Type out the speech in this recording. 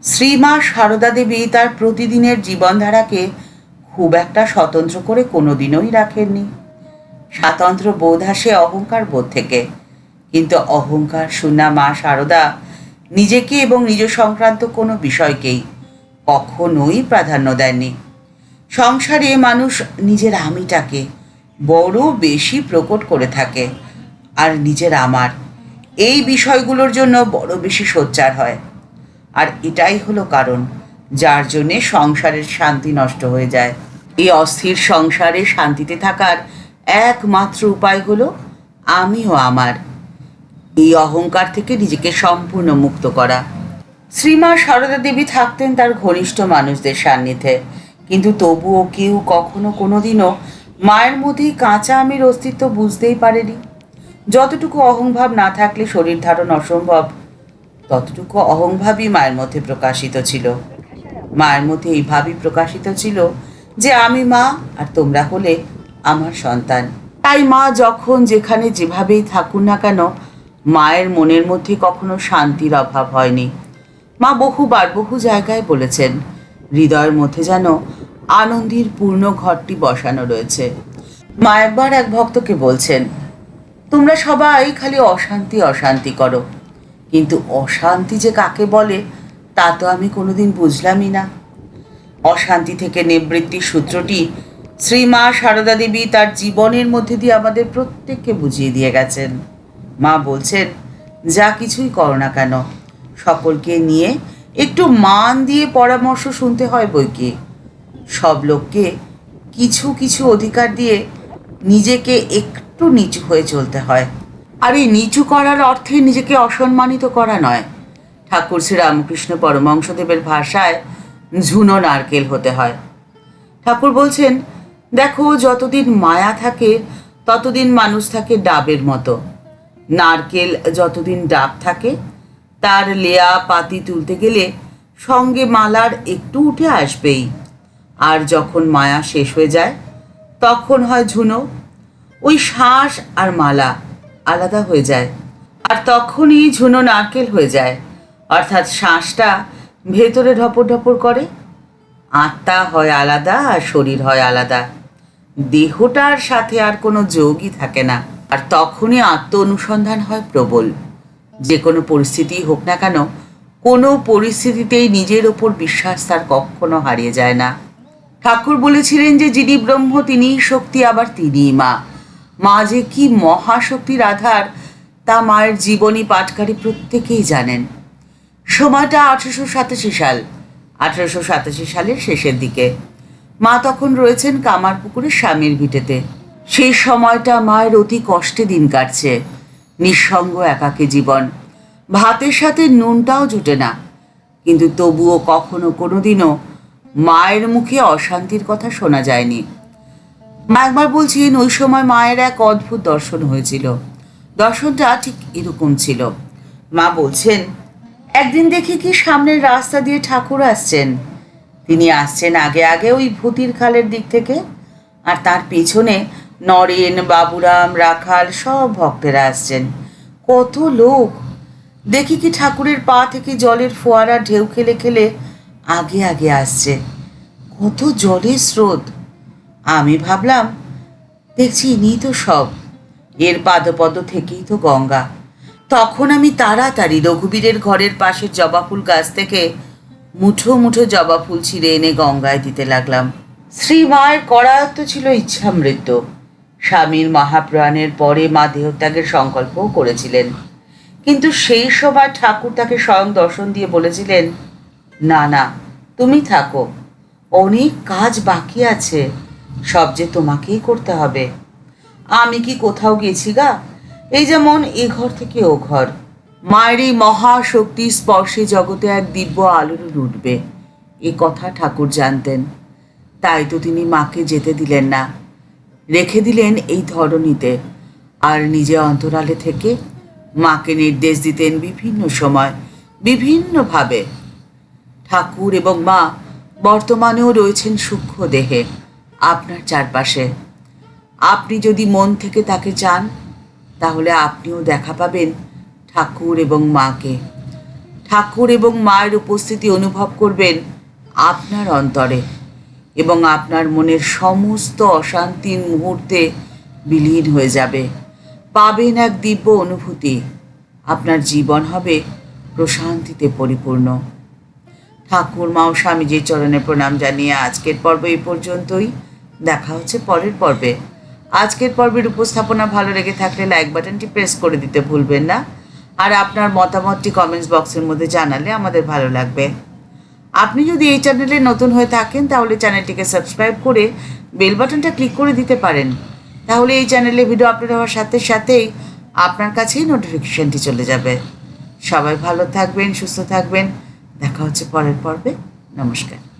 শ্রীমা সারদা দেবী তার প্রতিদিনের জীবনধারাকে খুব একটা স্বতন্ত্র করে কোনোদিনই রাখেননি। স্বাতন্ত্র্য বোধ আসে অহংকার বোধ থেকে, কিন্তু অহংকার শূন্যা মা সারদা নিজেকে এবং নিজ সংক্রান্ত কোনো বিষয়কেই কখনোই প্রাধান্য দেননি। সংসারে মানুষ নিজের আমিটাকে বড় বেশি প্রকট করে থাকে, আর নিজের আমার এই বিষয়গুলোর জন্য বড় বেশি সোচ্চার হয়। আর এটাই হলো কারণ যার জন্যে সংসারের শান্তি নষ্ট হয়ে যায়। এই অস্থির সংসারে শান্তিতে থাকার একমাত্র উপায় হলো আমি ও আমার, এই অহংকার থেকে নিজেকে সম্পূর্ণ মুক্ত করা। শ্রীমা সারদা দেবী থাকতেন তার ঘনিষ্ঠ মানুষদের সান্নিধ্যে, কিন্তু তবুও কেউ কখনো কোনোদিনও মায়ের মধ্যেই কাঁচা আমের অস্তিত্ব বুঝতেই পারেনি। যতটুকু অহংভাব না থাকলে শরীর ধারণ অসম্ভব, ততটুকু অহংভাবই মায়ের মধ্যে প্রকাশিত ছিল। মায়ের মধ্যে এই ভাবই প্রকাশিত ছিল যে আমি মা আর তোমরা হলে আমার সন্তান। তাই মা যখন যেখানে যেভাবেই থাকুন না কেন, মায়ের মনের মধ্যে কখনো শান্তির অভাব হয়নি। মা বহুবার বহু জায়গায় বলেছেন হৃদয়ের মধ্যে যেন আনন্দের পূর্ণ ঘরটি বসানো রয়েছে। মা একবার এক ভক্তকে বলছেন, তোমরা সবাই খালি অশান্তি অশান্তি করো, কিন্তু অশান্তি যে কাকে বলে তা তো আমি কোনোদিন বুঝলামই না। অশান্তি থেকে নিবৃত্তির সূত্রটি শ্রীমা সারদা দেবী তার জীবনের মধ্যে দিয়ে আমাদের প্রত্যেককে বুঝিয়ে দিয়ে গেছেন। মা বলছেন, যা কিছুই করো না কেন সকলকে নিয়ে একটু মান দিয়ে পরামর্শ শুনতে হয় বইকি। সব লোককে কিছু কিছু অধিকার দিয়ে নিজেকে একটু নিচু হয়ে চলতে হয়। আর এই নিচু করার অর্থে নিজেকে অসম্মানিত করা নয়। ঠাকুর শ্রী রামকৃষ্ণ পরমহংসদেবের ভাষায় ঝুনো নারকেল হতে হয়। ঠাকুর বলছেন, দেখো যতদিন মায়া থাকে ততদিন মানুষ থাকে ডাবের মতো। নারকেল যতদিন ডাব থাকে তার লেয়া পাতি তুলতে গেলে সঙ্গে মালার একটু উঠে আসবেই। আর যখন মায়া শেষ হয়ে যায় তখন হয় ঝুনো। ওই শ্বাস আর মালা আলাদা হয়ে যায়, আর তখনই ঝুনো নারকেল হয়ে যায়। অর্থাৎ শ্বাসটা ভেতরে ঢপর ঢপর করে, আত্মা হয় আলাদা আর শরীর হয় আলাদা, দেহটার সাথে আর কোনো যোগই থাকে না। আর তখনই আত্ম অনুসন্ধান হয় প্রবল। যে কোনো পরিস্থিতি হোক না কেন, কোনো পরিস্থিতিতেই নিজের ওপর বিশ্বাস তার কখনো হারিয়ে যায় না। ঠাকুর বলেছিলেন যে যিনি ব্রহ্ম তিনিই শক্তি, আবার তিনিই মা। মা যে কি মহাশক্তির আধার তা মায়ের জীবনী পাঠকারী প্রত্যেকেই জানেন। সময়টা 1887 সালের শেষের দিকে। মা তখন রয়েছেন কামারপুকুরের স্বামীর ভিটেতে। সেই সময়টা মায়ের অতি কষ্টে দিন কাটছে, নিঃসঙ্গ একাকী জীবন। ভাতের সাথে নুনটাও জোটে না, কিন্তু তবুও কখনো কোনোদিনও মায়ের মুখে অশান্তির কথা শোনা যায়নি। মা একবার বলছেন, ওই সময় মায়ের এক অদ্ভুত দর্শন হয়েছিল। দর্শনটা ঠিক এরকম ছিল। মা বলছেন, একদিন দেখি কি সামনের রাস্তা দিয়ে ঠাকুর আসছেন। তিনি আসছেন আগে আগে ওই ভূতির খালের দিক থেকে, আর তার পেছনে নরেন, বাবুরাম, রাখাল সব ভক্তেরা আসছেন। কত লোক! দেখি কি ঠাকুরের পা থেকে জলের ফোয়ারা ঢেউ খেলে খেলে আগে আগে আসছে। কত জলের স্রোত! আমি ভাবলাম, দেখছি ইনি তো সব, এর পাদপদ থেকেই তো গঙ্গা। তখন আমি তাড়াতাড়ি রঘুবীরের ঘরের পাশের জবা ফুল গাছ থেকে মুঠো মুঠো জবা ফুল ছিঁড়ে এনে গঙ্গায় দিতে লাগলাম। শ্রী মায়ের করায়ত্ত ছিল ইচ্ছামৃত্যু। স্বামীর মহাপ্রয়াণের পরে মা দেহত্যাগের সংকল্পও করেছিলেন, কিন্তু সেই সময় ঠাকুর তাকে স্বয়ং দর্শন দিয়ে বলেছিলেন, না না, তুমি থাকো, অনেক কাজ বাকি আছে, সব যে তোমাকেই করতে হবে। আমি কি কোথাও গেছি গা? এই যেমন এ ঘর থেকে ও ঘর। মায়ের এই মহাশক্তি স্পর্শে জগতে এক দিব্য আলোর উঠবে, এ কথা ঠাকুর জানতেন। তাই তো তিনি মাকে যেতে দিলেন না, রেখে দিলেন এই ধরণীতে। আর নিজে অন্তরালে থেকে মাকে নির্দেশ দিতেন বিভিন্ন সময় বিভিন্নভাবে। ঠাকুর এবং মা বর্তমানেও রয়েছেন সূক্ষ্ম দেহে আপনার চারপাশে। আপনি যদি মন থেকে তাকে চান, তাহলে আপনিও দেখা পাবেন ঠাকুর এবং মাকে। ঠাকুর এবং মায়ের উপস্থিতি অনুভব করবেন আপনার অন্তরে এবং আপনার মনের সমস্ত অশান্তির মুহূর্তে বিলীন হয়ে যাবে। পাবেন এক দিব্য অনুভূতি। আপনার জীবন হবে প্রশান্তিতে পরিপূর্ণ। ঠাকুর মা ও স্বামীজির চরণে প্রণাম জানিয়ে আজকের পর্ব এই পর্যন্তই। দেখা হচ্ছে পরের পর্বে। আজকের পর্বের উপস্থাপনা ভালো লেগে থাকলে লাইক বাটনটি প্রেস করে দিতে ভুলবেন না। আর আপনার মতামতটি কমেন্টস বক্সের মধ্যে জানালে আমাদের ভালো লাগবে। আপনি যদি এই চ্যানেলে নতুন হয়ে থাকেন তাহলে চ্যানেলটিকে সাবস্ক্রাইব করে বেল বাটনটা ক্লিক করে দিতে পারেন। তাহলে এই চ্যানেলে ভিডিও আপলোড হওয়ার সাথে সাথেই আপনার কাছেই নোটিফিকেশনটি চলে যাবে। সবাই ভালো থাকবেন, সুস্থ থাকবেন। দেখা হচ্ছে পরের পর্বে। নমস্কার।